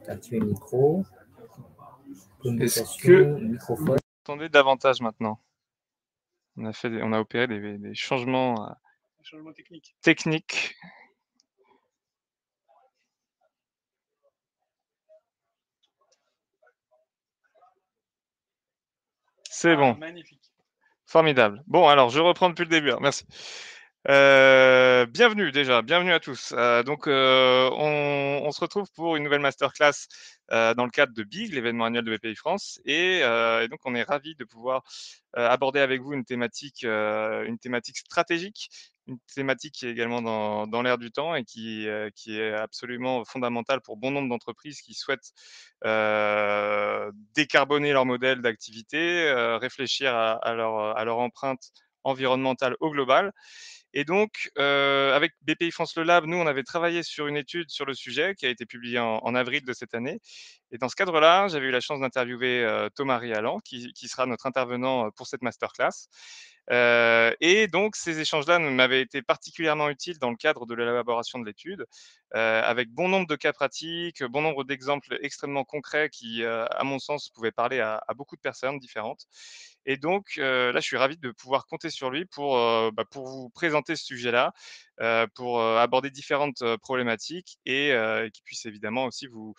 Activer le micro. Est-ce que vous entendez davantage maintenant? On a opéré des changements techniques. C'est bon. Magnifique. Formidable. Bon, alors je reprends depuis le début. Merci. Bienvenue à tous. On se retrouve pour une nouvelle masterclass dans le cadre de BIG, l'événement annuel de BPI France, et donc on est ravis de pouvoir aborder avec vous une thématique stratégique, une thématique qui est également dans l'air du temps et qui est absolument fondamentale pour bon nombre d'entreprises qui souhaitent décarboner leur modèle d'activité, réfléchir à leur empreinte environnementale au global. Et donc, avec BPI France Le Lab, nous, on avait travaillé sur une étude sur le sujet qui a été publiée en avril de cette année. Et dans ce cadre-là, j'avais eu la chance d'interviewer Thomas Rialan, qui sera notre intervenant pour cette masterclass. Et donc, ces échanges-là m'avaient été particulièrement utiles dans le cadre de l'élaboration de l'étude, avec bon nombre de cas pratiques, bon nombre d'exemples extrêmement concrets qui, à mon sens, pouvaient parler à beaucoup de personnes différentes. Et donc, là, je suis ravi de pouvoir compter sur lui pour vous présenter ce sujet-là, pour aborder différentes problématiques et qu'il puisse évidemment aussi vous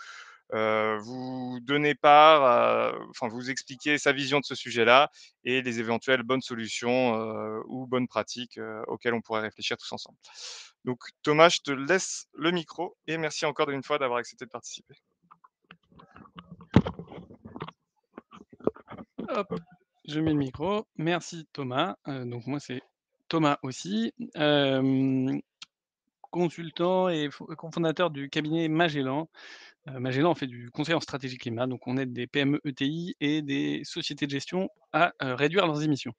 donner enfin vous expliquer sa vision de ce sujet-là et les éventuelles bonnes solutions ou bonnes pratiques auxquelles on pourrait réfléchir tous ensemble. Donc Thomas, je te laisse le micro et merci encore une fois d'avoir accepté de participer. Hop, je mets le micro. Merci Thomas. Donc moi c'est Thomas aussi, consultant et cofondateur du cabinet Magellan. Magellan, on fait du conseil en stratégie climat, donc on aide des PME ETI et des sociétés de gestion à réduire leurs émissions.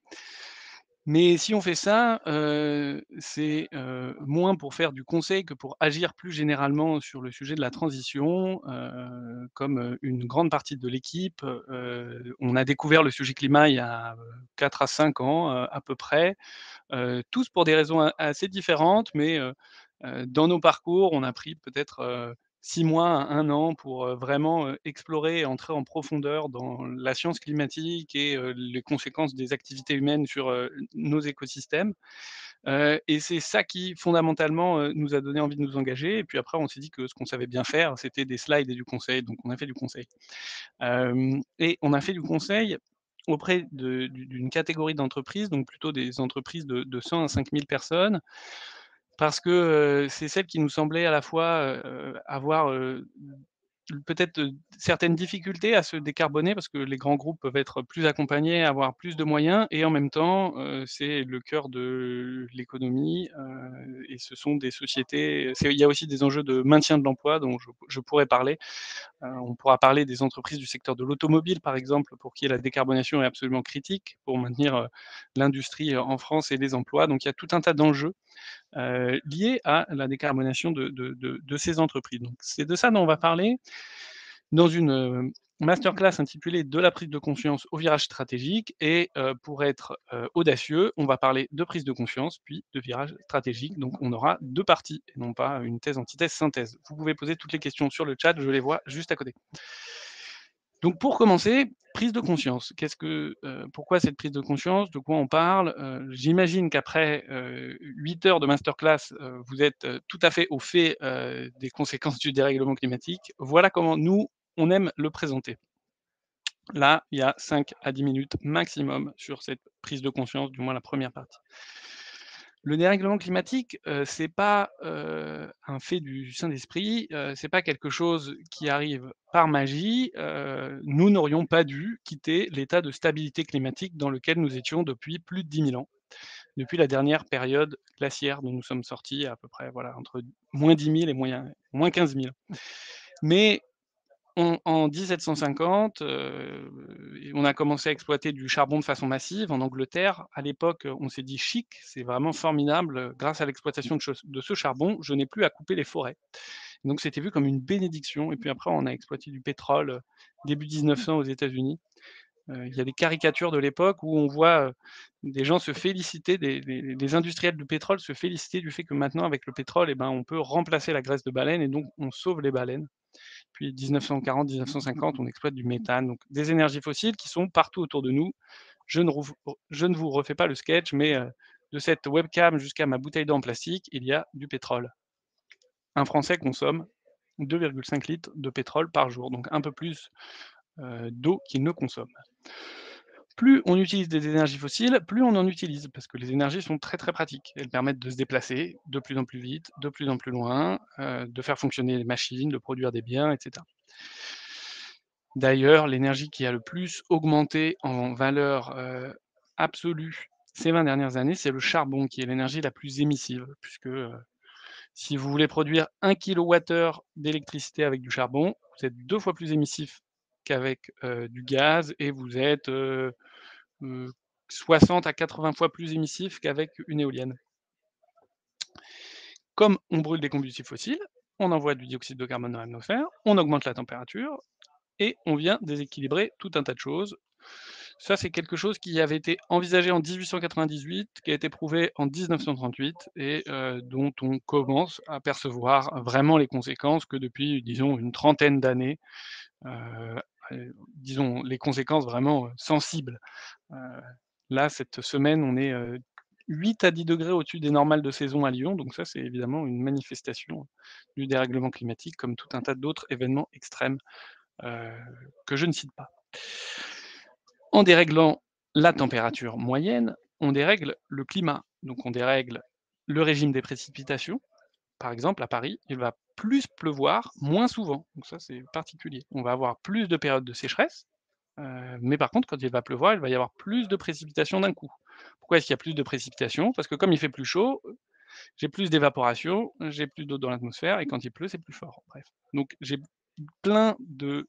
Mais si on fait ça, c'est moins pour faire du conseil que pour agir plus généralement sur le sujet de la transition. Comme une grande partie de l'équipe, on a découvert le sujet climat il y a 4 à 5 ans à peu près, tous pour des raisons assez différentes, mais dans nos parcours, on a pris peut-être 6 mois à 1 an pour vraiment explorer et entrer en profondeur dans la science climatique et les conséquences des activités humaines sur nos écosystèmes. Et c'est ça qui fondamentalement nous a donné envie de nous engager. Et puis après, on s'est dit que ce qu'on savait bien faire, c'était des slides et du conseil, donc on a fait du conseil. Et on a fait du conseil auprès d'une catégorie d'entreprises, donc plutôt des entreprises de 100 à 5 000 personnes, parce que c'est celles qui nous semblaient à la fois avoir peut-être certaines difficultés à se décarboner, parce que les grands groupes peuvent être plus accompagnés, avoir plus de moyens, et en même temps, c'est le cœur de l'économie, et ce sont des sociétés. Il y a aussi des enjeux de maintien de l'emploi dont je pourrais parler. On pourra parler des entreprises du secteur de l'automobile, par exemple, pour qui la décarbonation est absolument critique pour maintenir l'industrie en France et les emplois. Donc il y a tout un tas d'enjeux liés à la décarbonation de ces entreprises. Donc c'est de ça dont on va parler dans une masterclass intitulée «De la prise de conscience au virage stratégique», et pour être audacieux, on va parler de prise de conscience, puis de virage stratégique. Donc on aura 2 parties et non pas une thèse, antithèse, synthèse. Vous pouvez poser toutes les questions sur le chat, je les vois juste à côté. Donc pour commencer, prise de conscience. Pourquoi cette prise de conscience? De quoi on parle? J'imagine qu'après 8 heures de masterclass, vous êtes tout à fait au fait des conséquences du dérèglement climatique. Voilà comment nous, on aime le présenter. Là, il y a 5 à 10 minutes maximum sur cette prise de conscience, du moins la première partie. Le dérèglement climatique, c'est pas un fait du Saint-Esprit, c'est pas quelque chose qui arrive par magie. Nous n'aurions pas dû quitter l'état de stabilité climatique dans lequel nous étions depuis plus de 10 000 ans, depuis la dernière période glaciaire dont nous sommes sortis à peu près, voilà, entre moins 10 000 et moins 15 000. Mais en 1750, on a commencé à exploiter du charbon de façon massive en Angleterre. À l'époque, on s'est dit: «Chic, c'est vraiment formidable, grâce à l'exploitation de ce charbon, je n'ai plus à couper les forêts». Donc c'était vu comme une bénédiction, et puis après on a exploité du pétrole, début 1900 aux États-Unis. Il y a des caricatures de l'époque où on voit des gens se féliciter, des industriels du pétrole se féliciter du fait que maintenant avec le pétrole, eh ben, on peut remplacer la graisse de baleine et donc on sauve les baleines. depuis 1940-1950, on exploite du méthane, donc des énergies fossiles qui sont partout autour de nous. Je ne vous refais pas le sketch, mais de cette webcam jusqu'à ma bouteille d'eau en plastique, il y a du pétrole. Un Français consomme 2,5 litres de pétrole par jour, donc un peu plus d'eau qu'il ne consomme. Plus on utilise des énergies fossiles, plus on en utilise, parce que les énergies sont très très pratiques. Elles permettent de se déplacer de plus en plus vite, de plus en plus loin, de faire fonctionner les machines, de produire des biens, etc. D'ailleurs, l'énergie qui a le plus augmenté en valeur absolue ces 20 dernières années, c'est le charbon, qui est l'énergie la plus émissive, puisque si vous voulez produire 1 kWh d'électricité avec du charbon, vous êtes 2 fois plus émissif qu'avec du gaz et vous êtes 60 à 80 fois plus émissif qu'avec une éolienne. Comme on brûle des combustibles fossiles, on envoie du dioxyde de carbone dans l'atmosphère, on augmente la température et on vient déséquilibrer tout un tas de choses. Ça, c'est quelque chose qui avait été envisagé en 1898, qui a été prouvé en 1938 et dont on commence à percevoir vraiment les conséquences que depuis, disons, une trentaine d'années, heu, disons les conséquences vraiment, sensibles. Heu, Là, cette semaine, on est, 8 à 10 degrés au-dessus des normales de saison à Lyon, donc ça, c'est évidemment une manifestation du dérèglement climatique, comme tout un tas d'autres événements extrêmes, heu, que je ne cite pas. En déréglant la température moyenne, on dérègle le climat, donc on dérègle le régime des précipitations. Par exemple, à Paris, il va plus pleuvoir moins souvent, donc ça, c'est particulier. On va avoir plus de périodes de sécheresse, mais par contre, quand il va pleuvoir, il va y avoir plus de précipitations d'un coup. Pourquoi est-ce qu'il y a plus de précipitations? Parce que comme il fait plus chaud, j'ai plus d'évaporation, j'ai plus d'eau dans l'atmosphère et quand il pleut, c'est plus fort. Bref, donc j'ai plein de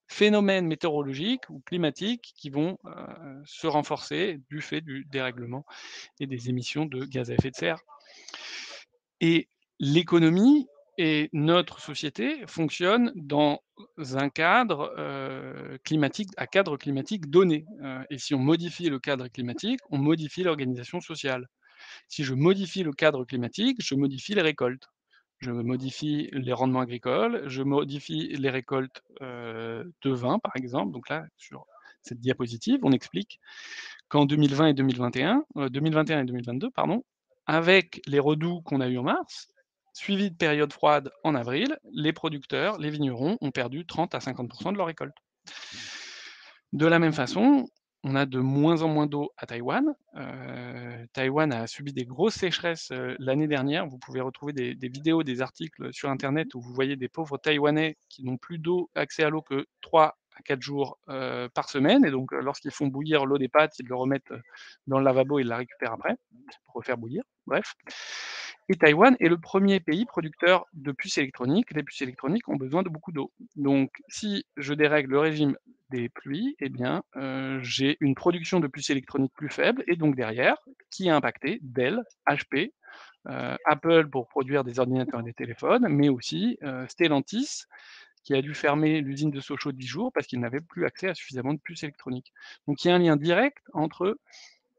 phénomènes météorologiques ou climatiques qui vont, se renforcer du fait du dérèglement et des émissions de gaz à effet de serre. Et l'économie et notre société fonctionnent dans un cadre, climatique à cadre climatique donné, et si on modifie le cadre climatique, on modifie l'organisation sociale. Si je modifie le cadre climatique, je modifie les récoltes. Je modifie les rendements agricoles, je modifie les récoltes, de vin, par exemple. Donc là, sur cette diapositive, on explique qu'en 2020 et 2021, 2021 et 2022, pardon, avec les redoux qu'on a eu en mars, suivis de périodes froides en avril, les producteurs, les vignerons ont perdu 30 à 50 de leur récolte. De la même façon, on a de moins en moins d'eau à Taïwan. Taïwan a subi des grosses sécheresses, l'année dernière. Vous pouvez retrouver des vidéos, des articles sur internet où vous voyez des pauvres Taïwanais qui n'ont plus d'eau, accès à l'eau que 3 à 4 jours, par semaine et donc lorsqu'ils font bouillir l'eau des pâtes, ils le remettent, dans le lavabo et ils la récupèrent après, pour refaire bouillir, bref. Et Taïwan est le premier pays producteur de puces électroniques. Les puces électroniques ont besoin de beaucoup d'eau. Donc si je dérègle le régime des pluies, eh bien, j'ai une production de puces électroniques plus faible et donc derrière, qui est impacté? Dell, HP, Apple pour produire des ordinateurs et des téléphones, mais aussi, Stellantis qui a dû fermer l'usine de Sochaux 10 jours parce qu'il n'avait plus accès à suffisamment de puces électroniques. Donc il y a un lien direct entre,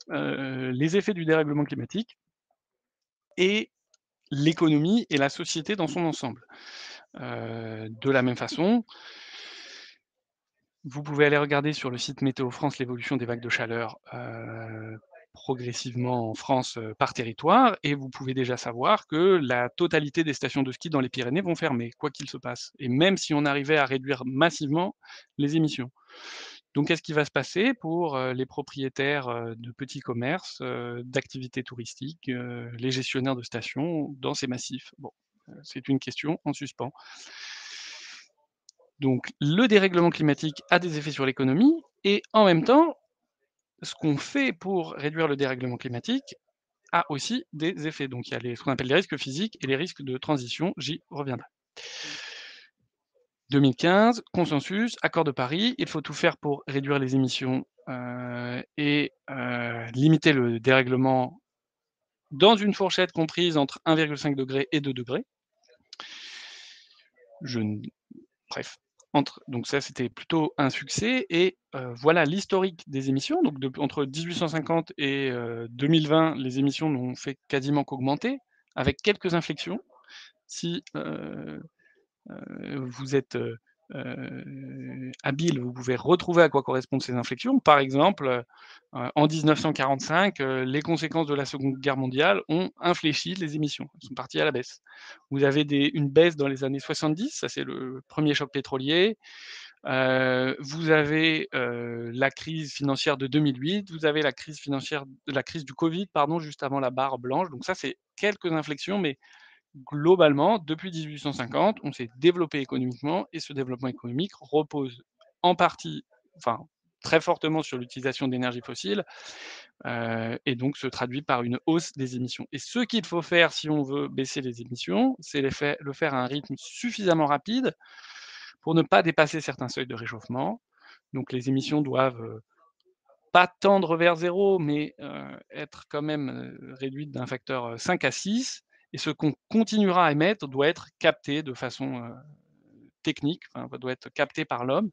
les effets du dérèglement climatique et l'économie et la société dans son ensemble. De la même façon, vous pouvez aller regarder sur le site Météo France l'évolution des vagues de chaleur, progressivement en France, par territoire et vous pouvez déjà savoir que la totalité des stations de ski dans les Pyrénées vont fermer, quoi qu'il se passe et même si on arrivait à réduire massivement les émissions. Donc qu'est-ce qui va se passer pour, les propriétaires, de petits commerces, d'activités touristiques, les gestionnaires de stations dans ces massifs? Bon, c'est une question en suspens. Donc le dérèglement climatique a des effets sur l'économie et en même temps, ce qu'on fait pour réduire le dérèglement climatique a aussi des effets. Donc il y a ce qu'on appelle les risques physiques et les risques de transition, j'y reviendrai. 2015, consensus, accord de Paris, il faut tout faire pour réduire les émissions, et limiter le dérèglement dans une fourchette comprise entre 1,5 degré et 2 degrés. Je n Bref, donc ça, c'était plutôt un succès et voilà l'historique des émissions. Donc entre 1850 et 2020, les émissions n'ont fait quasiment qu'augmenter, avec quelques inflexions. Si, vous êtes, habile, vous pouvez retrouver à quoi correspondent ces inflexions. Par exemple, en 1945, les conséquences de la Seconde Guerre mondiale ont infléchi les émissions. Elles sont parties à la baisse. Vous avez une baisse dans les années 70, ça c'est le premier choc pétrolier. Vous avez, la crise financière de 2008, vous avez la crise du covid, pardon, juste avant la barre blanche. Donc ça, c'est quelques inflexions, mais globalement, depuis 1850, on s'est développé économiquement et ce développement économique repose en partie, enfin très fortement sur l'utilisation d'énergies fossiles, et donc se traduit par une hausse des émissions. Et ce qu'il faut faire si on veut baisser les émissions, c'est le faire à un rythme suffisamment rapide pour ne pas dépasser certains seuils de réchauffement. Donc les émissions doivent, pas tendre vers zéro, mais être quand même, réduites d'un facteur, 5 à 6, et ce qu'on continuera à émettre doit être capté de façon, technique, enfin doit être capté par l'homme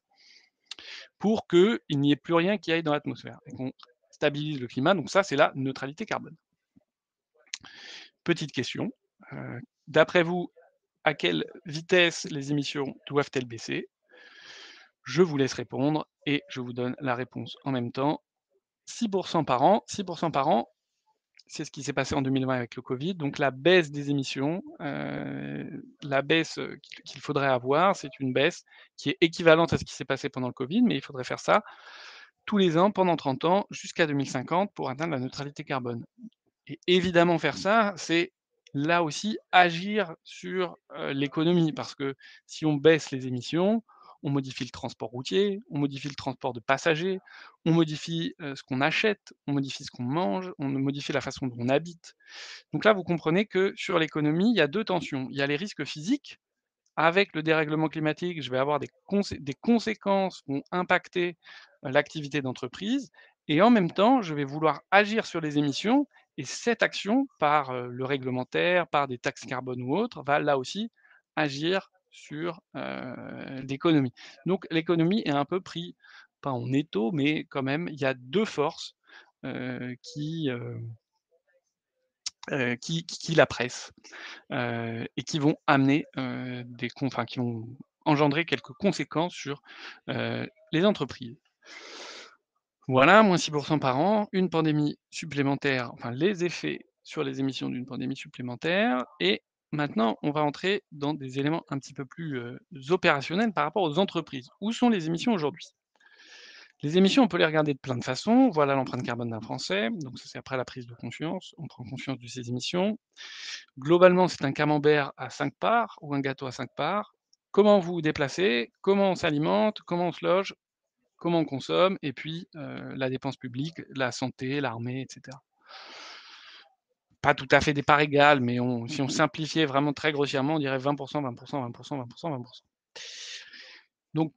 pour qu'il n'y ait plus rien qui aille dans l'atmosphère et qu'on stabilise le climat. Donc ça, c'est la neutralité carbone. Petite question, d'après vous, à quelle vitesse les émissions doivent-elles baisser? Je vous laisse répondre et je vous donne la réponse en même temps. 6 par an. 6 par an, c'est ce qui s'est passé en 2020 avec le Covid. Donc la baisse des émissions, la baisse, qu'il faudrait avoir, c'est une baisse qui est équivalente à ce qui s'est passé pendant le Covid, mais il faudrait faire ça tous les ans pendant 30 ans jusqu'à 2050 pour atteindre la neutralité carbone. Et évidemment faire ça, c'est là aussi agir sur, l'économie parce que si on baisse les émissions, on modifie le transport routier, on modifie le transport de passagers, on modifie, ce qu'on achète, on modifie ce qu'on mange, on modifie la façon dont on habite. Donc là, vous comprenez que sur l'économie, il y a 2 tensions. Il y a les risques physiques. Avec le dérèglement climatique, je vais avoir des conséquences qui vont impacter, l'activité d'entreprise, et en même temps, je vais vouloir agir sur les émissions, et cette action, par, le réglementaire, par des taxes carbone ou autres, va là aussi agir sur, l'économie. Donc l'économie est un peu pris, pas en étau, mais quand même, il y a 2 forces, qui, qui la pressent. Et qui vont amener, qui vont engendrer quelques conséquences sur, les entreprises. Voilà, moins 6 par an, une pandémie supplémentaire, enfin les effets sur les émissions d'une pandémie supplémentaire, et maintenant on va entrer dans des éléments un petit peu plus, opérationnels par rapport aux entreprises. Où sont les émissions aujourd'hui? Les émissions, on peut les regarder de plein de façons. Voilà l'empreinte carbone d'un Français, donc ça c'est après la prise de conscience, on prend conscience de ces émissions. Globalement, c'est un camembert à 5 parts ou un gâteau à 5 parts. Comment vous vous déplacez, comment on s'alimente, comment on se loge, comment on consomme, et puis, la dépense publique, la santé, l'armée, et cetera. Pas tout à fait des parts égales, mais si on simplifiait vraiment très grossièrement, on dirait 20 20 20 20 20 20. Donc,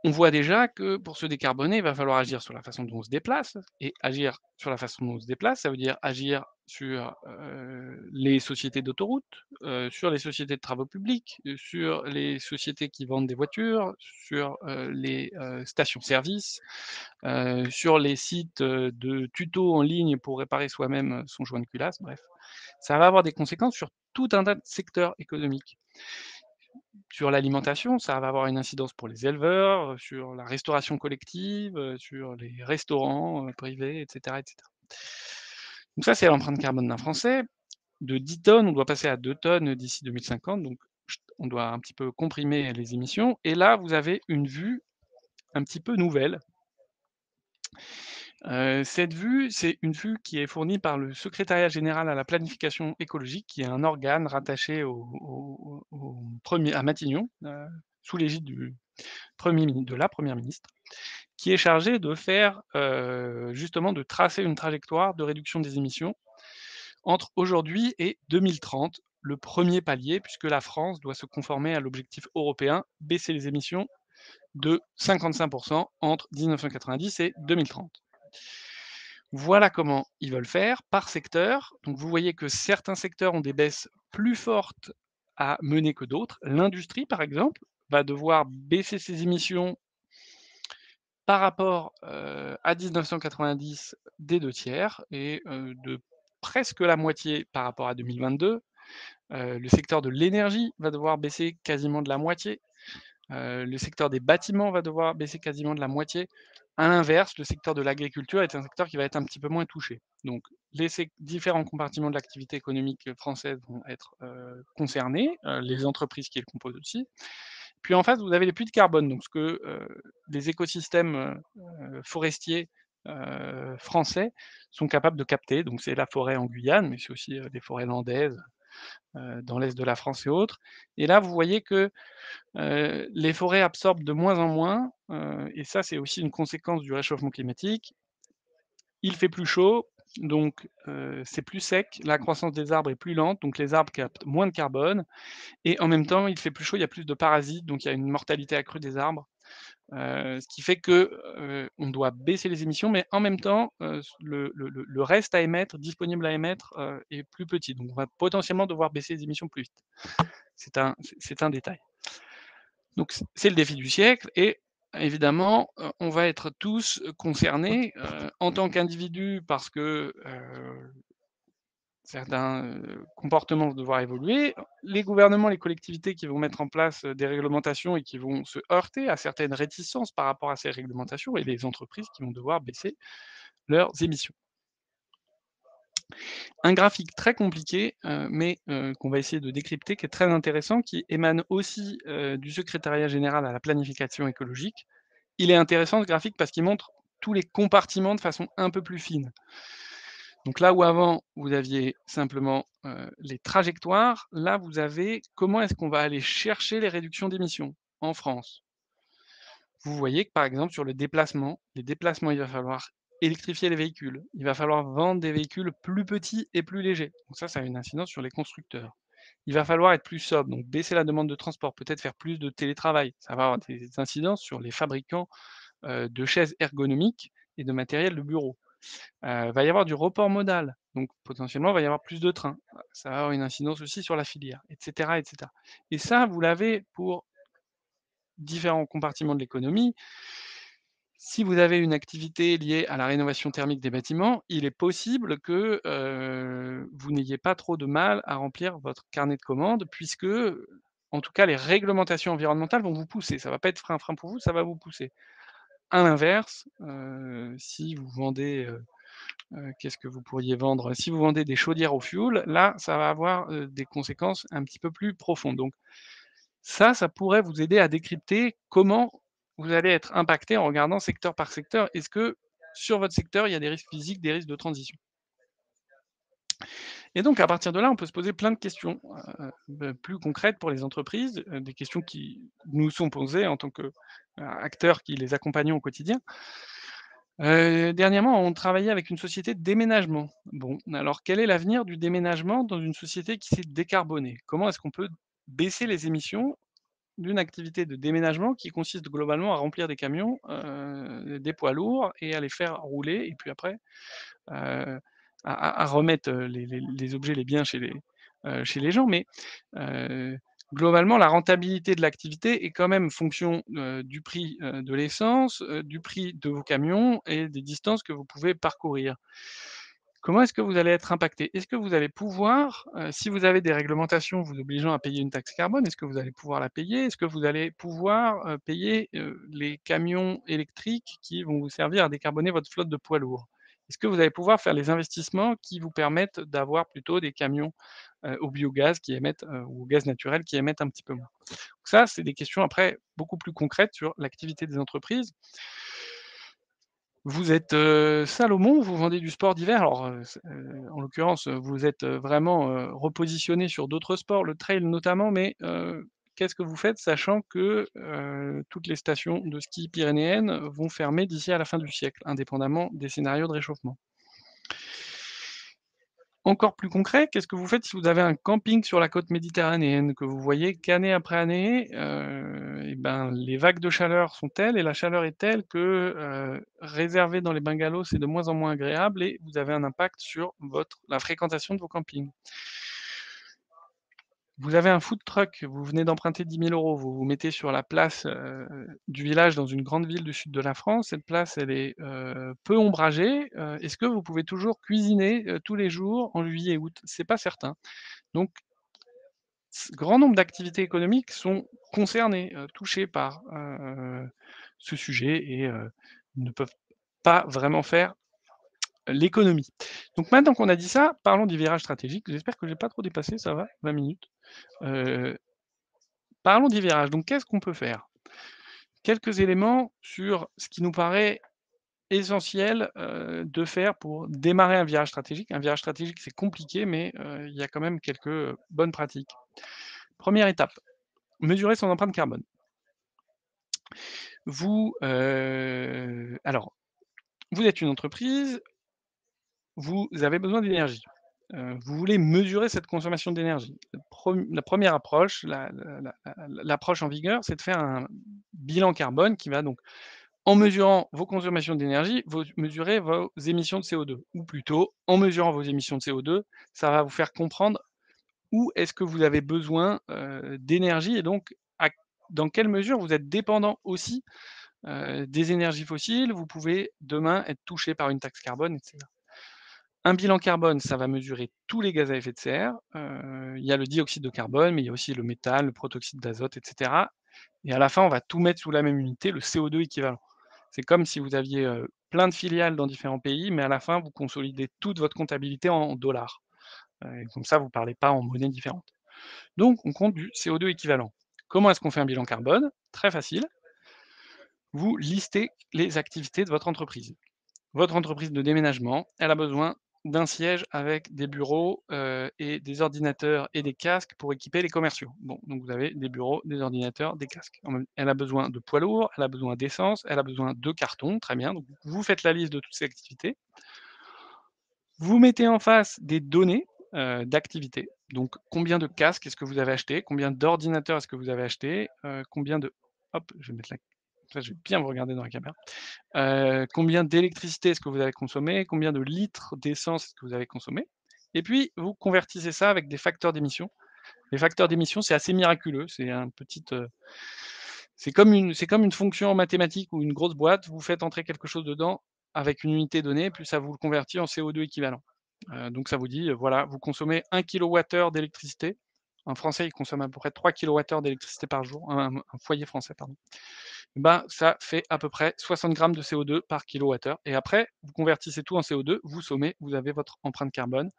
on voit déjà que pour se décarboner, il va falloir agir sur la façon dont on se déplace, et agir sur la façon dont on se déplace, ça veut dire agir sur, les sociétés d'autoroutes, sur les sociétés de travaux publics, sur les sociétés qui vendent des voitures, sur, les, stations-service, sur les sites, de tutos en ligne pour réparer soi-même, son joint de culasse, bref. Ça va avoir des conséquences sur tout un tas de secteurs économiques. Sur l'alimentation, ça va avoir une incidence pour les éleveurs, sur la restauration collective, sur les restaurants, privés, et cetera, et cetera. Donc ça, c'est l'empreinte carbone d'un Français. De 10 tonnes, on doit passer à 2 tonnes d'ici 2050, donc on doit un petit peu comprimer les émissions, et là, vous avez une vue un petit peu nouvelle. Cette vue, c'est une vue qui est fournie par le Secrétariat général à la planification écologique, qui est un organe rattaché au 1 à Matignon, sous l'égide du 1er mini de la première ministre, qui est chargé de faire, justement de tracer une trajectoire de réduction des émissions entre aujourd'hui et 2030, le premier palier, puisque la France doit se conformer à l'objectif européen, baisser les émissions de 55 entre 1990 et 2030. Voilà comment ils veulent faire par secteur. Donc vous voyez que certains secteurs ont des baisses plus fortes à mener que d'autres. L'industrie, par exemple, va devoir baisser ses émissions par rapport, à 1990 des 2 tiers, et de presque la moitié par rapport à 2022, Le secteur de l'énergie va devoir baisser quasiment de la moitié. Le secteur des bâtiments va devoir baisser quasiment de la moitié. À l'inverse, le secteur de l'agriculture est un secteur qui va être un petit peu moins touché. Donc les différents compartiments de l'activité économique française vont être, concernés, les entreprises qui les composent aussi. Puis en face, vous avez les puits de carbone, donc ce que, les écosystèmes, forestiers, français sont capables de capter. Donc c'est la forêt en Guyane, mais c'est aussi, les forêts landaises, dans l'est de la France et autres. Et là, vous voyez que les forêts absorbent de moins en moins, et ça, c'est aussi une conséquence du réchauffement climatique. Il fait plus chaud, donc c'est plus sec, la croissance des arbres est plus lente, donc les arbres captent moins de carbone et en même temps, il fait plus chaud, il y a plus de parasites, donc il y a une mortalité accrue des arbres. Ce qui fait que, on doit baisser les émissions, mais en même temps, le reste à émettre, disponible à émettre, est plus petit. Donc on va potentiellement devoir baisser les émissions plus vite. C'est un détail. Donc c'est le défi du siècle et évidemment, on va être tous, concernés, en tant qu'individus parce que, certains, comportements vont devoir évoluer. Les gouvernements, les collectivités qui vont mettre en place, des réglementations et qui vont se heurter à certaines réticences par rapport à ces réglementations et les entreprises qui vont devoir baisser leurs émissions. Un graphique très compliqué, mais qu'on va essayer de décrypter, qui est très intéressant, qui émane aussi, du secrétariat général à la planification écologique. Il est intéressant ce graphique parce qu'il montre tous les compartiments de façon un peu plus fine. Donc là où avant vous aviez simplement, les trajectoires, là vous avez comment est-ce qu'on va aller chercher les réductions d'émissions en France. Vous voyez que par exemple sur les déplacements, il va falloir électrifier les véhicules, il va falloir vendre des véhicules plus petits et plus légers. Donc ça a une incidence sur les constructeurs. Il va falloir être plus sobre, donc baisser la demande de transport, peut-être faire plus de télétravail. Ça va avoir des incidences sur les fabricants, de chaises ergonomiques et de matériel de bureau. Va y avoir du report modal, donc potentiellement, il va y avoir plus de trains. Ça va avoir une incidence aussi sur la filière, et cetera, et cetera. Et ça, vous l'avez pour différents compartiments de l'économie. Si vous avez une activité liée à la rénovation thermique des bâtiments, il est possible que, vous n'ayez pas trop de mal à remplir votre carnet de commandes puisque, en tout cas, les réglementations environnementales vont vous pousser. Ça va pas être frein pour vous, ça va vous pousser. À l'inverse, si vous vendez, qu'est-ce que vous pourriez vendre? Si vous vendez des chaudières au fioul, là, ça va avoir, des conséquences un petit peu plus profondes. Donc ça pourrait vous aider à décrypter comment vous allez être impacté en regardant secteur par secteur. Est-ce que sur votre secteur, il y a des risques physiques, des risques de transition? Et donc à partir de là, on peut se poser plein de questions, plus concrètes pour les entreprises, des questions qui nous sont posées en tant qu'acteurs qui les accompagnons au quotidien. Dernièrement, on travaillait avec une société de déménagement. Bon, alors quel est l'avenir du déménagement dans une société qui s'est décarbonée? Comment est-ce qu'on peut baisser les émissions d'une activité de déménagement qui consiste globalement à remplir des camions, des poids lourds et à les faire rouler et puis après, heu, à remettre, les objets, les biens chez les gens. Mais, heu, globalement, la rentabilité de l'activité est quand même fonction, du prix, de l'essence, du prix de vos camions et des distances que vous pouvez parcourir. Comment est-ce que vous allez être impacté? Est-ce que vous allez pouvoir, si vous avez des réglementations vous obligeant à payer une taxe carbone, est-ce que vous allez pouvoir la payer? Est-ce que vous allez pouvoir, payer, les camions électriques qui vont vous servir à décarboner votre flotte de poids lourds? Est-ce que vous allez pouvoir faire les investissements qui vous permettent d'avoir plutôt des camions, au biogaz qui émettent, ou au gaz naturel qui émettent un petit peu moins? Donc ça, c'est des questions après beaucoup plus concrètes sur l'activité des entreprises. Vous êtes, Salomon, vous vendez du sport d'hiver. Alors, en l'occurrence, vous êtes, vraiment, repositionné sur d'autres sports, le trail notamment, mais, qu'est-ce que vous faites sachant que, toutes les stations de ski pyrénéennes vont fermer d'ici à la fin du siècle, indépendamment des scénarios de réchauffement? Encore plus concret, qu'est-ce que vous faites si vous avez un camping sur la côte méditerranéenne, que vous voyez qu'année après année, et ben, les vagues de chaleur sont telles et la chaleur est telle que, réserver dans les bungalows, c'est de moins en moins agréable et vous avez un impact sur la fréquentation de vos campings. Vous avez un food truck, vous venez d'emprunter 10 000 €, vous vous mettez sur la place, du village dans une grande ville du sud de la France. Cette place, elle est, peu ombragée. Est-ce que vous pouvez toujours cuisiner, tous les jours en juillet et août? C'est pas certain. Donc grand nombre d'activités économiques sont concernées, touchées par, ce sujet et ne peuvent pas vraiment faire l'économie. Donc maintenant qu'on a dit ça, parlons des virages stratégiques. J'espère que j'ai pas trop dépassé, ça va? 20 minutes. Heu, Parlons des virages. Donc qu'est-ce qu'on peut faire? Quelques éléments sur ce qui nous paraît essentiel, de faire pour démarrer un virage stratégique. Un virage stratégique, c'est compliqué, mais il y a quand même quelques, bonnes pratiques. Première étape, mesurer son empreinte carbone. Alors, vous êtes une entreprise, vous avez besoin d'énergie. Vous voulez mesurer cette consommation d'énergie. La première approche, l'approche en vigueur, c'est de faire un bilan carbone qui va donc, en mesurant vos consommations d'énergie, vous mesurez vos émissions de CO2 ou plutôt, en mesurant vos émissions de CO2, ça va vous faire comprendre où est-ce que vous avez besoin, d'énergie et donc à dans quelle mesure vous êtes dépendant aussi, des énergies fossiles. Vous pouvez demain être touché par une taxe carbone et cetera. Un bilan carbone, ça va mesurer tous les gaz à effet de serre. Il y a le dioxyde de carbone, mais il y a aussi le méthane, le protoxyde d'azote et cetera et à la fin, on va tout mettre sous la même unité, le CO2 équivalent. C'est comme si vous aviez, plein de filiales dans différents pays, mais à la fin, vous consolidez toute votre comptabilité en dollars. Et comme ça, vous ne parlez pas en monnaie différente. Donc on compte du CO2 équivalent. Comment est-ce qu'on fait un bilan carbone? Très facile, vous listez les activités de votre entreprise. Votre entreprise de déménagement, elle a besoin d'un siège avec des bureaux, et des ordinateurs et des casques pour équiper les commerciaux. Bon, donc vous avez des bureaux, des ordinateurs, des casques. Elle a besoin de poids lourds, elle a besoin d'essence, elle a besoin de carton, très bien, donc vous faites la liste de toutes ces activités. Vous mettez en face des données, d'activités, donc combien de casques est-ce que vous avez acheté? Combien d'ordinateurs est-ce que vous avez acheté? Combien de hop, je vais mettre la ça je vais bien vous regarder dans la caméra. Combien d'électricité est-ce que vous avez consommé? Combien de litres d'essence est-ce que vous avez consommé? Et puis vous convertissez ça avec des facteurs d'émission. Les facteurs d'émission, c'est assez miraculeux, c'est comme une fonction en mathématiques ou une grosse boîte, vous faites entrer quelque chose dedans avec une unité donnée, puis ça vous le convertit en CO2 équivalent. Donc ça vous dit, voilà, vous consommez 1 kWh d'électricité. Un Français, il consomme à peu près 3 kWh d'électricité par jour, un foyer français, pardon. Ben, ça fait à peu près 60 grammes de CO2 par kilowattheure et après, vous convertissez tout en CO2, vous sommez, vous avez votre empreinte carbone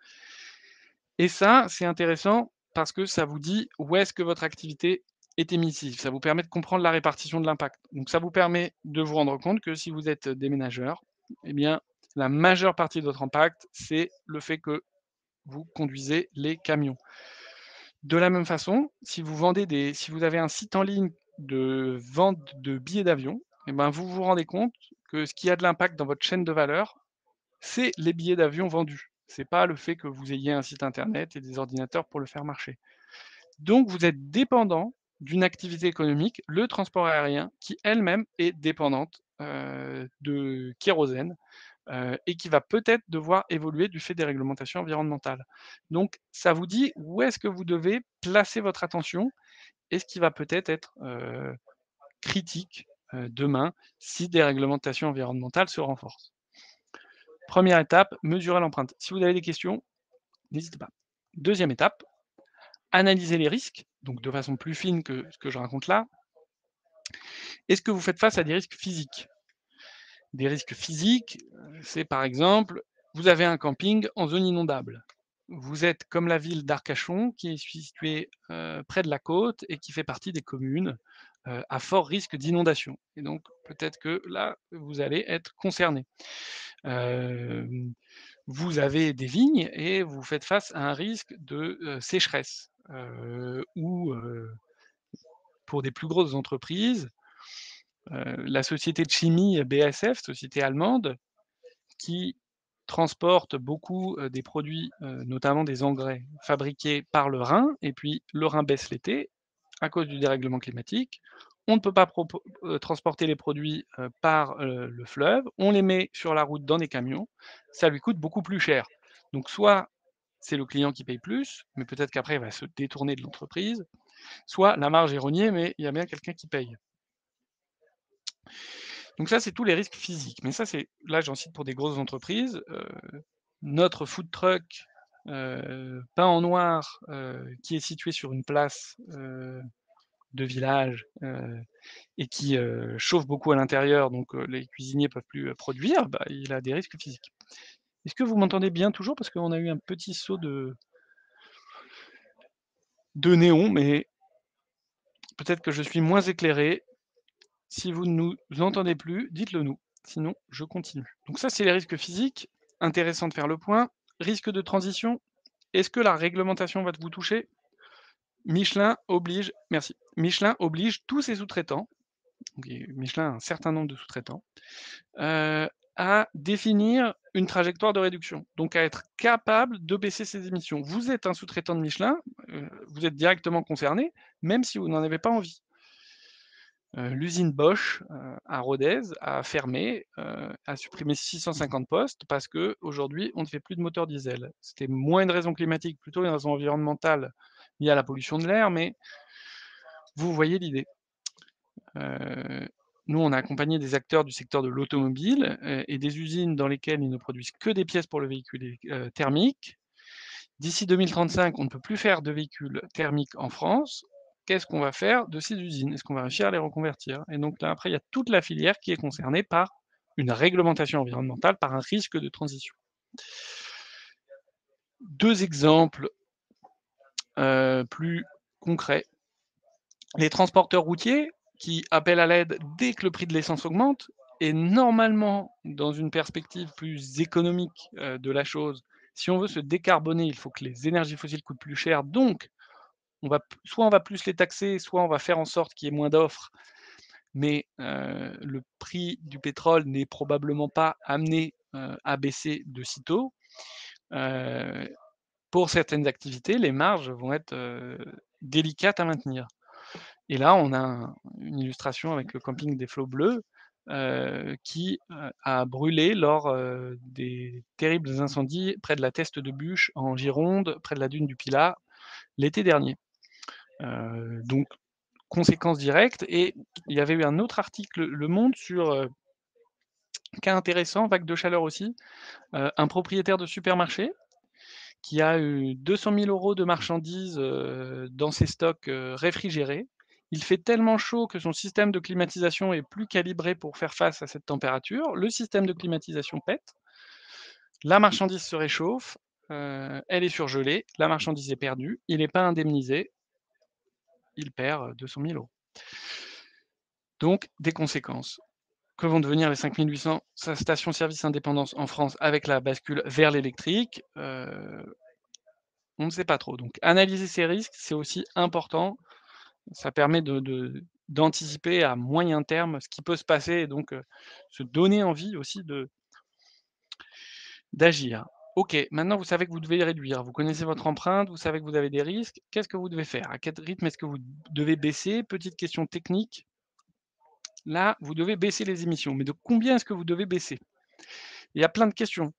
et ça, c'est intéressant parce que ça vous dit où est-ce que votre activité est émissive. Ça vous permet de comprendre la répartition de l'impact. Donc ça vous permet de vous rendre compte que si vous êtes déménageur, eh bien, la majeure partie de votre impact, c'est le fait que vous conduisez les camions. De la même façon, si vous avez un site en ligne de vente de billets d'avion, et ben, vous vous rendez compte que ce qui a de l'impact dans votre chaîne de valeur, c'est les billets d'avion vendus. C'est pas le fait que vous ayez un site internet et des ordinateurs pour le faire marcher. Donc vous êtes dépendant d'une activité économique, le transport aérien, qui elle-même est dépendante, de kérosène, et qui va peut-être devoir évoluer du fait des réglementations environnementales. Donc ça vous dit où est-ce que vous devez placer votre attention et ce qui va peut-être être, critique, demain si des réglementations environnementales se renforcent. Première étape, mesurer l'empreinte. Si vous avez des questions, n'hésitez pas. Deuxième étape, analyser les risques, donc de façon plus fine que ce que je raconte là. Est-ce que vous faites face à des risques physiques? Des risques physiques, c'est par exemple, vous avez un camping en zone inondable. Vous êtes comme la ville d'Arcachon qui est située, près de la côte et qui fait partie des communes, à fort risque d'inondation et donc peut-être que là, vous allez être concerné. Hem, vous avez des vignes et vous faites face à un risque de, sécheresse, ou, pour des plus grosses entreprises, la société de chimie BASF, société allemande, qui transporte beaucoup, des produits, notamment des engrais fabriqués par le Rhin et puis le Rhin baisse l'été à cause du dérèglement climatique. On ne peut pas transporter les produits, par, le fleuve, on les met sur la route dans des camions, ça lui coûte beaucoup plus cher. Donc soit c'est le client qui paye plus, mais peut-être qu'après il va se détourner de l'entreprise, soit la marge est rognée, mais il y a bien quelqu'un qui paye. Donc ça, c'est tous les risques physiques. Mais ça, c'est là, j'en cite pour des grosses entreprises. Notre food truck, peint en noir, qui est situé sur une place, de village, et qui, chauffe beaucoup à l'intérieur, donc les cuisiniers peuvent plus, produire, bah, il a des risques physiques. Est-ce que vous m'entendez bien toujours? Parce qu'on a eu un petit saut de néon, mais peut-être que je suis moins éclairé. Si vous ne nous entendez plus, dites-le nous, sinon je continue. Donc ça, c'est les risques physiques. Intéressant de faire le point. Risque de transition, est-ce que la réglementation va vous toucher? Michelin oblige merci. Michelin oblige tous ses sous-traitants, donc Michelin a un certain nombre de sous-traitants, heu, à définir une trajectoire de réduction, donc à être capable de baisser ses émissions. Vous êtes un sous-traitant de Michelin, vous êtes directement concerné, même si vous n'en avez pas envie. L'usine Bosch, à Rodez a fermé, a supprimé 650 postes parce qu'aujourd'hui, on ne fait plus de moteur diesel. C'était moins une raison climatique, plutôt une raison environnementale liée à la pollution de l'air, mais vous voyez l'idée. Heu, Nous, on a accompagné des acteurs du secteur de l'automobile, et des usines dans lesquelles ils ne produisent que des pièces pour le véhicule thermique. D'ici 2035, on ne peut plus faire de véhicules thermiques en France. Qu'est-ce qu'on va faire de ces usines? Est-ce qu'on va réussir à les reconvertir? Et donc là, après, il y a toute la filière qui est concernée par une réglementation environnementale, par un risque de transition. 2 exemples, plus concrets. Les transporteurs routiers qui appellent à l'aide dès que le prix de l'essence augmente et normalement, dans une perspective plus économique, de la chose, si on veut se décarboner, il faut que les énergies fossiles coûtent plus cher, donc on va plus les taxer, soit on va faire en sorte qu'il y ait moins d'offres, mais le prix du pétrole n'est probablement pas amené, à baisser de sitôt. Heu, pour certaines activités, les marges vont être, délicates à maintenir. Et là, on a une illustration avec le camping des Flots Bleus, qui, a brûlé lors, des terribles incendies près de la Teste de Buch en Gironde, près de la dune du Pilat, l'été dernier. Donc conséquence directe, et il y avait eu un autre article Le Monde sur, cas intéressant, vague de chaleur aussi, un propriétaire de supermarché qui a eu 200 000 € de marchandises, dans ses stocks, réfrigérés. Il fait tellement chaud que son système de climatisation est plus calibré pour faire face à cette température. Le système de climatisation pète, la marchandise se réchauffe, elle est surgelée, la marchandise est perdue, il n'est pas indemnisé, il perd, 200 000 €. Donc des conséquences. Que vont devenir les 5 800 stations-service indépendantes en France avec la bascule vers l'électrique? On ne sait pas trop. Donc analyser ces risques, c'est aussi important. Ça permet d'anticiper à moyen terme ce qui peut se passer, et donc se donner envie aussi d'agir. OK, maintenant vous savez que vous devez réduire, vous connaissez votre empreinte, vous savez que vous avez des risques. Qu'est-ce que vous devez faire? À quel rythme est-ce que vous devez baisser? Petite question technique, là, vous devez baisser les émissions, mais de combien est-ce que vous devez baisser? Il y a plein de questions.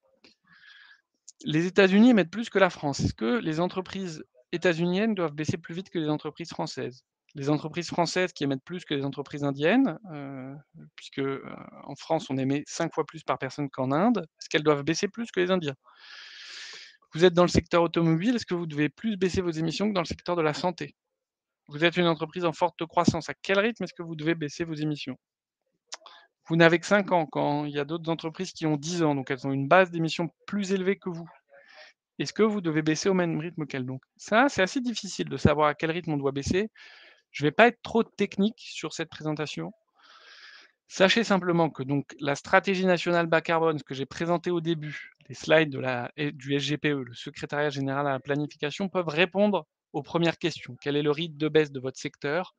Les États-Unis émettent plus que la France. Est-ce que les entreprises états-uniennes doivent baisser plus vite que les entreprises françaises? Les entreprises françaises qui émettent plus que les entreprises indiennes, puisque, en France, on émet 5 fois plus par personne qu'en Inde, est-ce qu'elles doivent baisser plus que les Indiens? Vous êtes dans le secteur automobile, est-ce que vous devez plus baisser vos émissions que dans le secteur de la santé? Vous êtes une entreprise en forte croissance, à quel rythme est-ce que vous devez baisser vos émissions? Vous n'avez que 5 ans, quand il y a d'autres entreprises qui ont 10 ans, donc elles ont une base d'émissions plus élevée que vous. Est-ce que vous devez baisser au même rythme qu'elles donc? Ça, c'est assez difficile de savoir à quel rythme on doit baisser. Je ne vais pas être trop technique sur cette présentation. Sachez simplement que donc la stratégie nationale bas carbone, ce que j'ai présenté au début, les slides du SGPE, le secrétariat général à la planification, peuvent répondre aux premières questions. Quel est le rythme de baisse de votre secteur?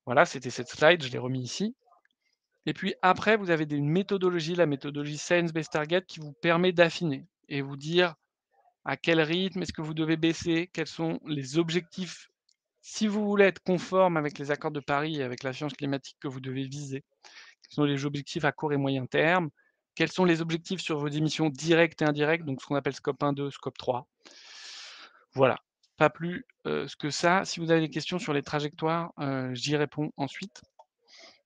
Voilà, c'était cette slide, je l'ai remis ici. Et puis après, vous avez une méthodologie, la méthodologie Science Based Target, qui vous permet d'affiner et vous dire à quel rythme est-ce que vous devez baisser, quels sont les objectifs, si vous voulez être conforme avec les accords de Paris et avec la science climatique, que vous devez viser. Quels sont les objectifs à court et moyen terme? Quels sont les objectifs sur vos émissions directes et indirectes, donc ce qu'on appelle scope 1, 2, scope 3. Voilà, pas plus, que ça. Si vous avez des questions sur les trajectoires, j'y réponds ensuite.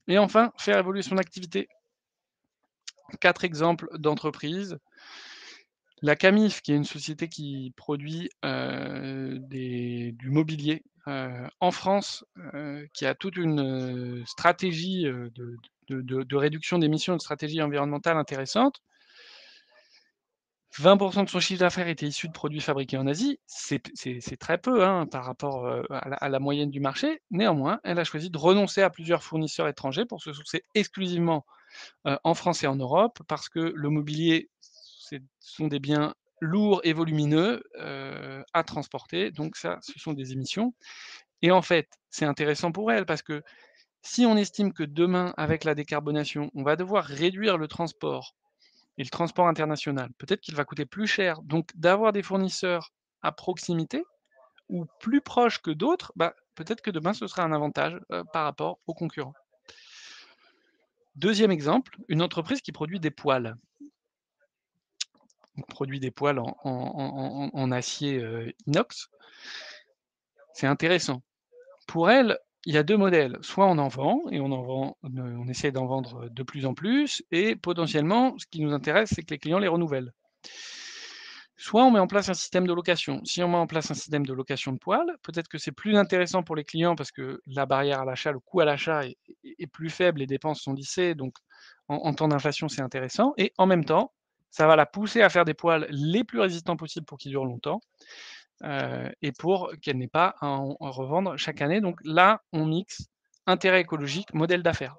Et enfin, faire évoluer son activité. 4 exemples d'entreprises. La Camif, qui est une société qui produit, du mobilier, en France, qui a toute une, stratégie, de réduction d'émissions, une stratégie environnementale intéressante. 20 de son chiffre d'affaires était issu de produits fabriqués en Asie. C'est très peu, hein, par rapport, à la moyenne du marché. Néanmoins, elle a choisi de renoncer à plusieurs fournisseurs étrangers pour se sourcer exclusivement en France et en Europe, parce que le mobilier, ce sont des biens lourds et volumineux, à transporter, donc ça, ce sont des émissions et en fait, c'est intéressant pour elle parce que si on estime que demain, avec la décarbonation, on va devoir réduire le transport et le transport international, peut-être qu'il va coûter plus cher, donc d'avoir des fournisseurs à proximité ou plus proches que d'autres, bah, peut-être que demain ce sera un avantage, par rapport aux concurrents. Deuxième exemple, une entreprise qui produit des poêles. On produit des poêles en acier, inox. C'est intéressant. Pour elle, il y a 2 modèles. Soit on en vend et on essaie d'en vendre de plus en plus et potentiellement, ce qui nous intéresse, c'est que les clients les renouvellent. Soit on met en place un système de location. Si on met en place un système de location de poêles, peut-être que c'est plus intéressant pour les clients parce que la barrière à l'achat, le coût à l'achat est plus faible, les dépenses sont lissées, donc en temps d'inflation, c'est intéressant et en même temps, ça va la pousser à faire des poêles les plus résistants possibles pour qu'ils durent longtemps, et pour qu'elle n'ait pas à en revendre chaque année. Donc là, on mixe intérêt écologique, modèle d'affaires.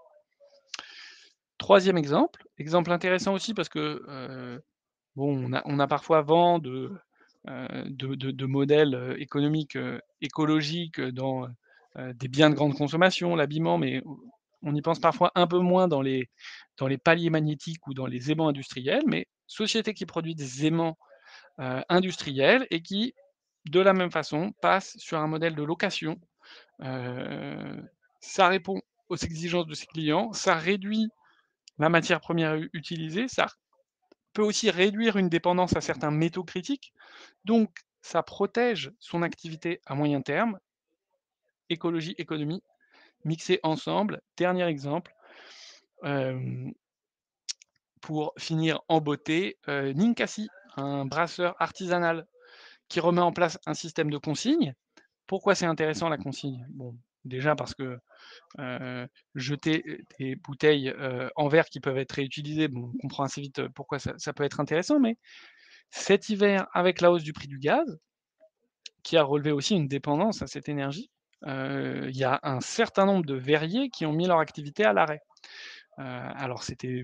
Troisième exemple, exemple intéressant aussi parce que, bon, on a parfois vent de modèles, économiques, écologiques, dans, des biens de grande consommation, l'habillement, mais on y pense parfois un peu moins dans les paliers magnétiques ou dans les aimants industriels, mais société qui produit des aimants, industriels et qui, de la même façon, passe sur un modèle de location. Heu, Ça répond aux exigences de ses clients, ça réduit la matière première utilisée, ça peut aussi réduire une dépendance à certains métaux critiques, donc ça protège son activité à moyen terme, écologie, économie, mixées ensemble. Dernier exemple, hem, pour finir en beauté, Ninkasi, un brasseur artisanal qui remet en place un système de consigne. Pourquoi c'est intéressant la consigne? Bon, déjà parce que, jeter, des bouteilles, en verre qui peuvent être réutilisées, bon, on comprend assez vite, pourquoi ça peut être intéressant, mais cet hiver, avec la hausse du prix du gaz, qui a relevé aussi une dépendance à cette énergie, il y a un certain nombre de verriers qui ont mis leur activité à l'arrêt. Alors c'était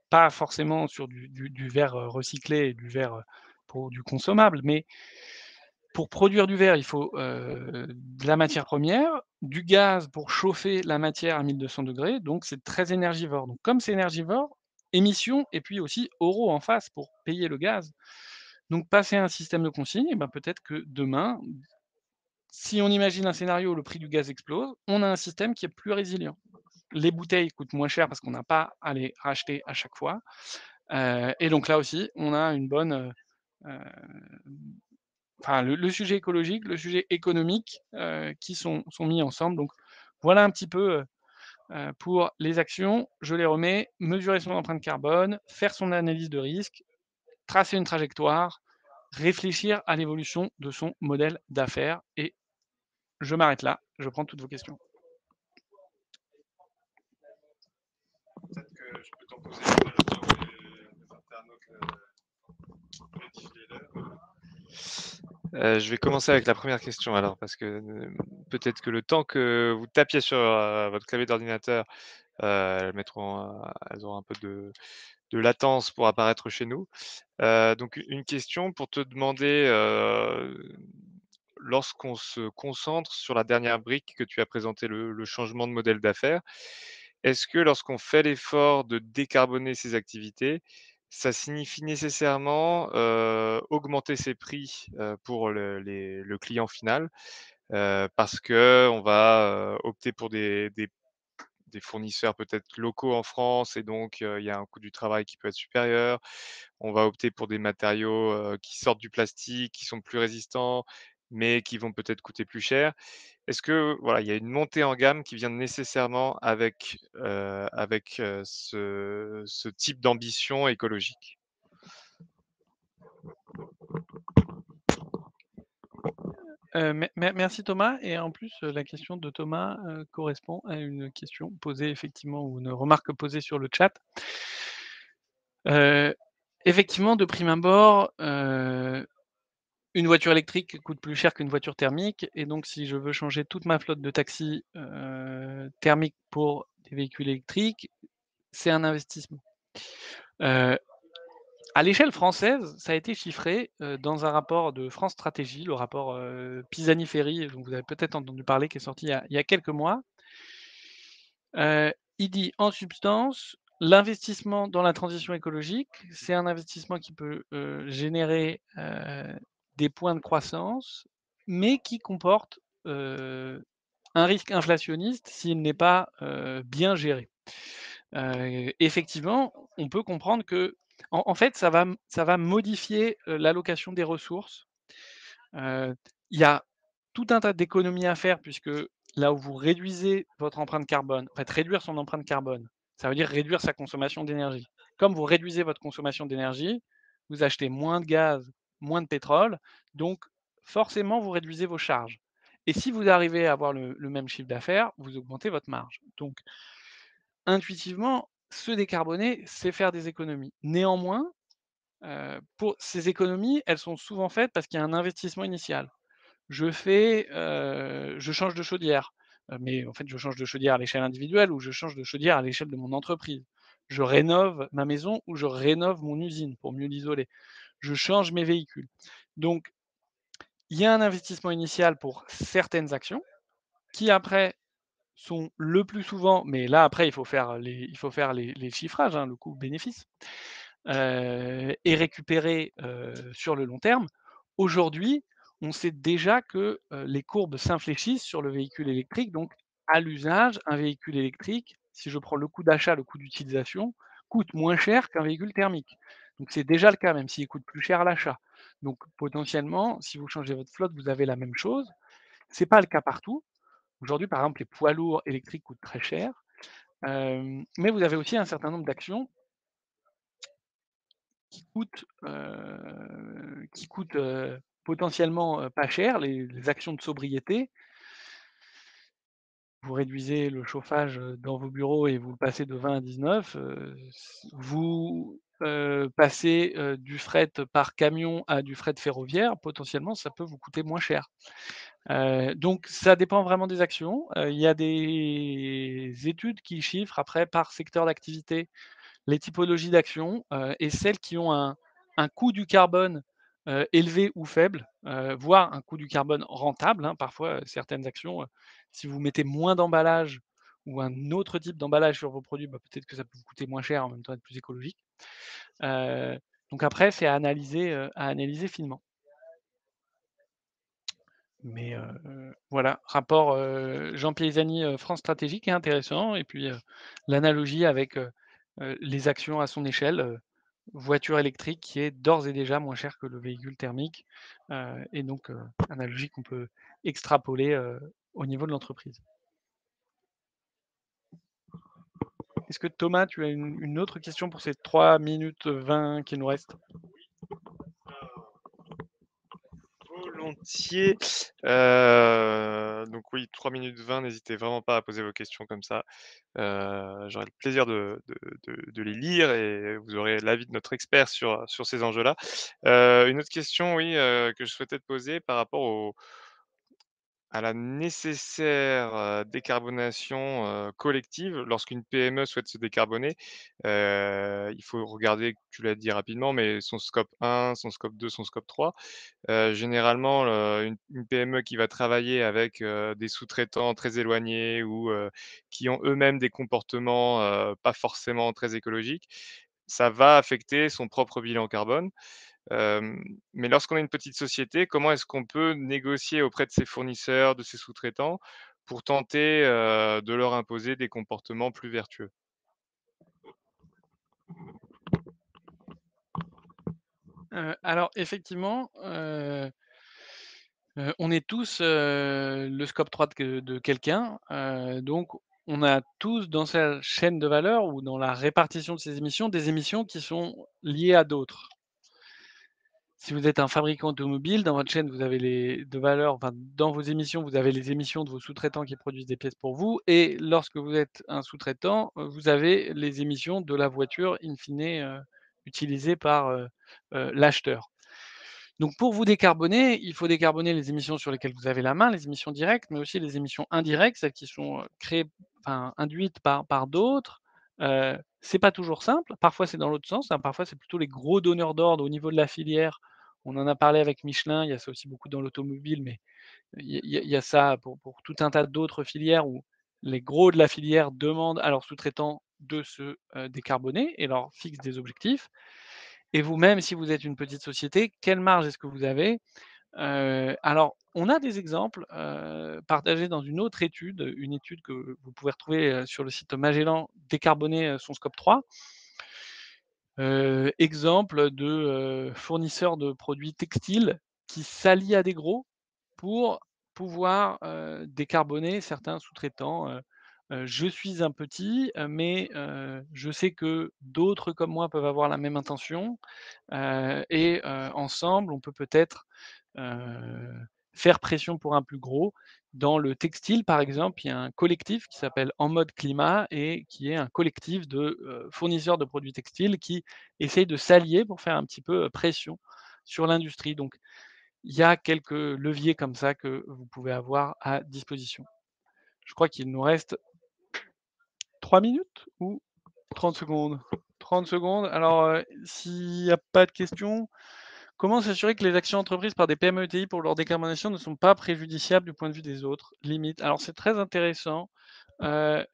pas forcément sur du verre, recyclé et du verre, pour du consommable, mais pour produire du verre, il faut, de la matière première, du gaz pour chauffer la matière à 1200°, donc c'est très énergivore. Donc comme c'est énergivore, émissions et puis aussi euros en face pour payer le gaz. Donc passer à un système de consigne et ben, peut-être que demain, si on imagine un scénario où le prix du gaz explose, on a un système qui est plus résilient. Les bouteilles coûtent moins cher parce qu'on n'a pas à les racheter à chaque fois, et donc là aussi, on a une bonne, heu, enfin le sujet écologique, le sujet économique, qui sont mis ensemble. Donc voilà un petit peu, pour les actions. Je les remets, mesurer son empreinte carbone, faire son analyse de risque, tracer une trajectoire, réfléchir à l'évolution de son modèle d'affaires et je m'arrête là, je prends toutes vos questions. Peut-être que je peux t'en poser une, le temps que les internautes modifient les leurs. Je vais commencer avec la première question alors, parce que, peut-être que le temps que vous tapiez sur, votre clavier d'ordinateur, elles auront un peu de latence pour apparaître chez nous. Donc une question pour te demander, lorsqu'on se concentre sur la dernière brique que tu as présenté, le changement de modèle d'affaires, est-ce que lorsqu'on fait l'effort de décarboner ses activités, ça signifie nécessairement, augmenter ses prix, pour le client final? Parce qu'on va, opter pour des fournisseurs peut-être locaux en France et donc il y a un coût du travail qui peut être supérieur. On va opter pour des matériaux, qui sortent du plastique, qui sont plus résistants, mais qui vont peut-être coûter plus cher. Est-ce que, voilà, il y a une montée en gamme qui vient nécessairement avec ce type d'ambition écologique? Merci Thomas et en plus, la question de Thomas, correspond à une question posée effectivement ou une remarque posée sur le chat. Heu, Effectivement de prime abord, une voiture électrique coûte plus cher qu'une voiture thermique et donc si je veux changer toute ma flotte de taxis, thermiques pour des véhicules électriques, c'est un investissement. Heu, à l'échelle française, ça a été chiffré, dans un rapport de France Stratégie, le rapport, Pisani-Ferry, dont vous avez peut-être entendu parler, qui est sorti il y a quelques mois. Il dit en substance: «L'investissement dans la transition écologique, c'est un investissement qui peut, générer, des points de croissance, mais qui comporte, un risque inflationniste s'il n'est pas, bien géré». Effectivement, on peut comprendre qu'en fait, ça va modifier, l'allocation des ressources. Heu, il y a tout un tas d'économies à faire puisque là où vous réduisez votre empreinte carbone, en fait, réduire son empreinte carbone, ça veut dire réduire sa consommation d'énergie. Comme vous réduisez votre consommation d'énergie, vous achetez moins de gaz, moins de pétrole, donc forcément vous réduisez vos charges. Et si vous arrivez à avoir le même chiffre d'affaires, vous augmentez votre marge. Donc intuitivement, se décarboner, c'est faire des économies. Néanmoins, pour ces économies, elles sont souvent faites parce qu'il y a un investissement initial. Je change de chaudière, mais en fait, je change de chaudière à l'échelle individuelle ou je change de chaudière à l'échelle de mon entreprise. Je rénove ma maison ou je rénove mon usine pour mieux l'isoler. Je change mes véhicules. Donc, il y a un investissement initial pour certaines actions qui après sont le plus souvent, mais là après il faut faire les chiffrages, hein, le coût-bénéfice, et récupérer, sur le long terme. Aujourd'hui, on sait déjà que, les courbes s'infléchissent sur le véhicule électrique, donc à l'usage, un véhicule électrique, si je prends le coût d'achat, le coût d'utilisation, coûte moins cher qu'un véhicule thermique. Donc c'est déjà le cas, même s'il coûte plus cher à l'achat. Donc potentiellement, si vous changez votre flotte, vous avez la même chose. C'est pas le cas partout. Aujourd'hui, par exemple, les poids lourds électriques coûtent très cher, mais vous avez aussi un certain nombre d'actions qui coûtent potentiellement, pas cher, les actions de sobriété. Vous réduisez le chauffage, dans vos bureaux et vous le passez de 20 à 19, vous, passez, du fret par camion à du fret ferroviaire, potentiellement ça peut vous coûter moins cher. Donc ça dépend vraiment des actions. Il y a des études qui chiffrent après par secteur d'activité les typologies d'actions, et celles qui ont un coût du carbone, élevé ou faible, voire un coût du carbone rentable, hein. Parfois, certaines actions, si vous mettez moins d'emballage ou un autre type d'emballage sur vos produits, bah, peut-être que ça peut vous coûter moins cher, en même temps être plus écologique. Heu, donc après, c'est à analyser finement. Mais voilà, rapport, Jean Piezani, France Stratégie qui est intéressant et puis, l'analogie avec, les actions à son échelle, voiture électrique qui est d'ores et déjà moins cher que le véhicule thermique, et donc analogie qu'on peut extrapoler, au niveau de l'entreprise. Est-ce que Thomas, tu as une autre question pour ces 3 minutes 20 qui nous restent? Volontiers. Donc oui, 3 minutes 20. N'hésitez vraiment pas à poser vos questions comme ça. J'aurai le plaisir de les lire et vous aurez l'avis de notre expert sur ces enjeux-là. Une autre question, oui, que je souhaitais te poser par rapport à la nécessaire, décarbonation, collective. Lorsqu'une PME souhaite se décarboner, il faut regarder, tu l'as dit rapidement, mais son scope 1, son scope 2, son scope 3. Généralement, une PME qui va travailler avec, des sous-traitants très éloignés ou, qui ont eux-mêmes des comportements, pas forcément très écologiques, ça va affecter son propre bilan carbone. Mais lorsqu'on est une petite société, comment est-ce qu'on peut négocier auprès de ses fournisseurs, de ses sous-traitants pour tenter, de leur imposer des comportements plus vertueux? Alors effectivement, on est tous, le scope 3 de quelqu'un, donc on a tous dans sa chaîne de valeur ou dans la répartition de ces émissions, des émissions qui sont liées à d'autres. Si vous êtes un fabricant automobile, dans votre chaîne, vous avez les de valeur, enfin, dans vos émissions, vous avez les émissions de vos sous-traitants qui produisent des pièces pour vous et lorsque vous êtes un sous-traitant, vous avez les émissions de la voiture in fine, utilisée par, l'acheteur. Donc pour vous décarboner, il faut décarboner les émissions sur lesquelles vous avez la main, les émissions directes, mais aussi les émissions indirectes, celles qui sont, créées, enfin induites par d'autres. C'est pas toujours simple, parfois c'est dans l'autre sens, hein, parfois c'est plutôt les gros donneurs d'ordre au niveau de la filière. On en a parlé avec Michelin, il y a ça aussi beaucoup dans l'automobile, mais il y a ça pour tout un tas d'autres filières où les gros de la filière demandent à leurs sous-traitants de se, décarboner et leur fixent des objectifs. Et vous-même, si vous êtes une petite société, quelle marge est-ce que vous avez? Alors, on a des exemples, partagés dans une étude que vous pouvez retrouver, sur le site Magellan, décarboner, son scope 3. Exemple de, fournisseurs de produits textiles qui s'allient à des gros pour pouvoir, décarboner certains sous-traitants. Je suis un petit, mais je sais que d'autres comme moi peuvent avoir la même intention. Ensemble, on peut peut-être, heu, faire pression pour un plus gros. Dans le textile, par exemple, il y a un collectif qui s'appelle En Mode Climat et qui est un collectif de, fournisseurs de produits textiles qui essayent de s'allier pour faire un petit peu, pression sur l'industrie. Donc il y a quelques leviers comme ça que vous pouvez avoir à disposition. Je crois qu'il nous reste 3 minutes ou 30 secondes? 30 secondes. Alors, s'il y a pas de questions, comment s'assurer que les actions entreprises par des PME ETI pour leur décarbonation ne sont pas préjudiciables du point de vue des autres? Limite. Alors c'est très intéressant. Heu,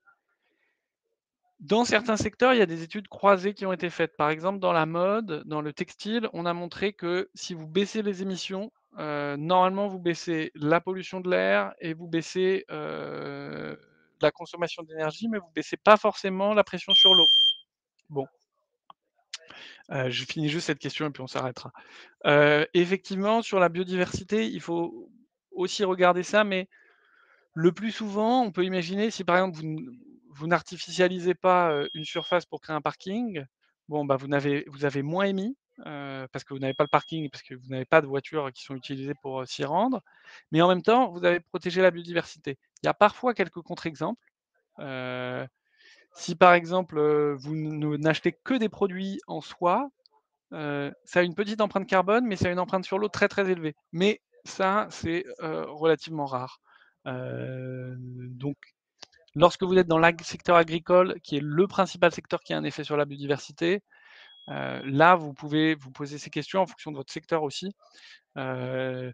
dans certains secteurs, il y a des études croisées qui ont été faites. Par exemple, dans la mode, dans le textile, on a montré que si vous baissez les émissions, normalement vous baissez la pollution de l'air et vous baissez, la consommation d'énergie, mais vous baissez pas forcément la pression sur l'eau. Bon, je finis juste cette question et puis on s'arrêtera. Effectivement, sur la biodiversité, il faut aussi regarder ça, mais le plus souvent, on peut imaginer si par exemple vous n'artificialisez pas, une surface pour créer un parking, bon, bah, vous avez moins émis, parce que vous n'avez pas le parking, parce que vous n'avez pas de voitures qui sont utilisées pour, s'y rendre. Mais en même temps, vous avez protégé la biodiversité. Il y a parfois quelques contre-exemples. Heu, Si par exemple, vous n'achetez que des produits en soie, ça a une petite empreinte carbone, mais ça a une empreinte sur l'eau très, très élevée. Mais ça, c'est, relativement rare. Donc lorsque vous êtes dans secteur agricole, qui est le principal secteur qui a un effet sur la biodiversité, là, vous pouvez vous poser ces questions en fonction de votre secteur aussi. Heu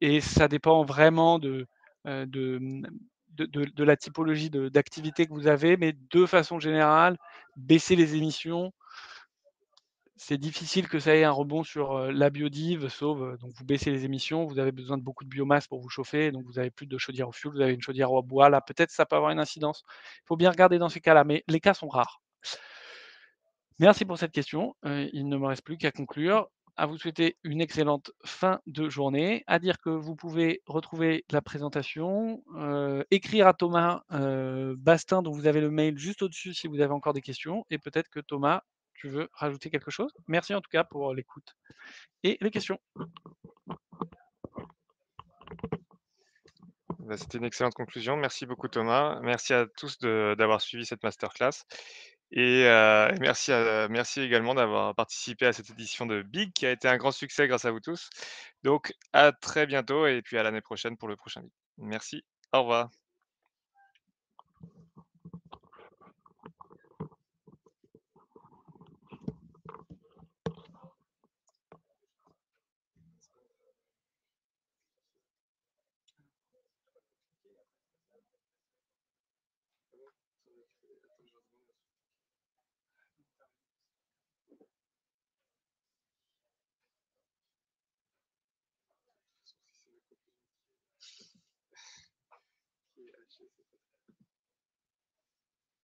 et ça dépend vraiment de, de la typologie d'activité que vous avez, mais de façon générale, baisser les émissions, c'est difficile que ça ait un rebond sur, la biodive, sauf, donc vous baissez les émissions, vous avez besoin de beaucoup de biomasse pour vous chauffer, donc vous avez plus de chaudière au fioul, vous avez une chaudière au bois, là, peut-être ça peut avoir une incidence. Il faut bien regarder dans ces cas-là, mais les cas sont rares. Merci pour cette question, il ne me reste plus qu'à conclure. À vous souhaiter une excellente fin de journée, à dire que vous pouvez retrouver la présentation, écrire à Thomas, Bastin dont vous avez le mail juste au-dessus si vous avez encore des questions et peut-être que Thomas, tu veux rajouter quelque chose? Merci en tout cas pour l'écoute et les questions. Bah, c'était une excellente conclusion. Merci beaucoup Thomas. Merci à tous d'avoir suivi cette masterclass et merci également d'avoir participé à cette édition de Big qui a été un grand succès grâce à vous tous. Donc à très bientôt et puis à l'année prochaine pour le prochain Big. Merci. Au revoir.